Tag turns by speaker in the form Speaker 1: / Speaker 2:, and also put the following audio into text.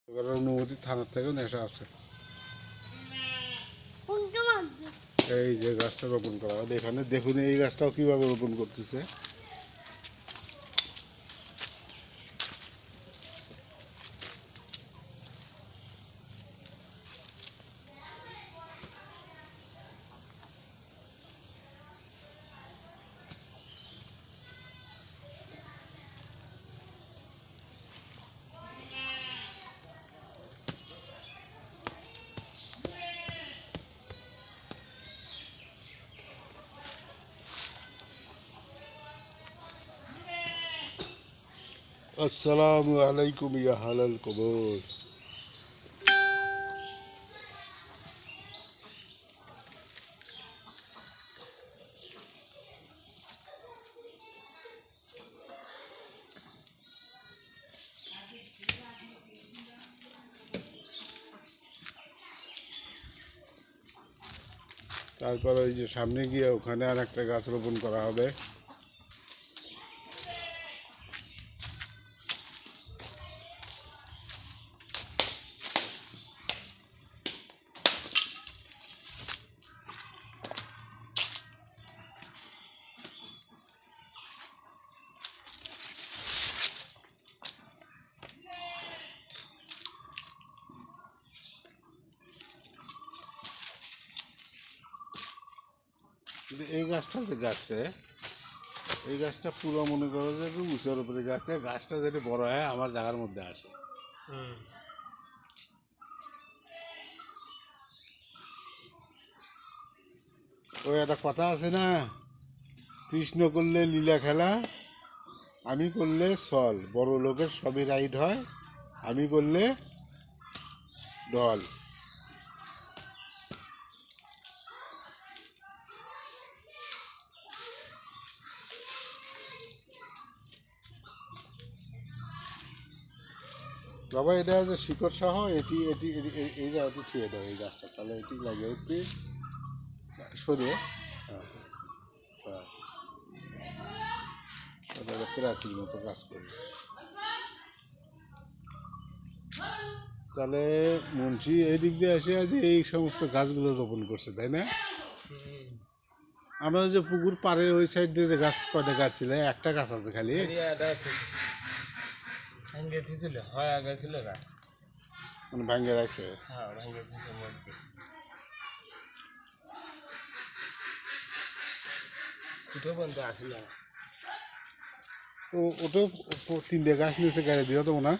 Speaker 1: অনুমতি থানার থেকেও নেশা আছে। এই যে গাছটা রোপণ করা হবে এখানে, দেখুন এই গাছটাও কিভাবে রোপণ করতেছে। আসসালামু আলাইকুম ইয়া হালাল কবর। তারপর ওই যে সামনে গিয়ে ওখানে আর একটা গাছ রোপণ করা হবে। কিন্তু এই গাছটা যে গাছে, এই গাছটা পুরো মনে করো যে উঁচুর উপরে গাছে, গাছটা যেটা বড় হয় আমার জায়গার মধ্যে আসে। ওই একটা কথা আছে না, কৃষ্ণ করলে লীলা খেলা, আমি করলে সল, বড় লোকের সবই রাইট হয়, আমি করলে ঢল। বাবা এটা হচ্ছে শিকড় সহ, এটি এটি এই জায়গাটি ছুঁয়ে দাও এই গাছটা, তাহলে এটি লাগিয়ে উঠবি সরিয়ে। হ্যাঁ হ্যাঁ, প্রাচীর মতো কাজ করবে। তাহলে মুন্সি এই দিক দিয়ে এসে যে এই সমস্ত গাছগুলো রোপণ করছে, তাই না? আমরা যে পুকুর পাড়ে ওই সাইড দিয়ে গাছ, কয়টা গাছ ছিল? একটা গাছ আছে খালি। মানে ভাঙ্গে রাখছে। ও ওটা তিনটে গাছ নিয়েছে গাড়ি দিয়ে তো না।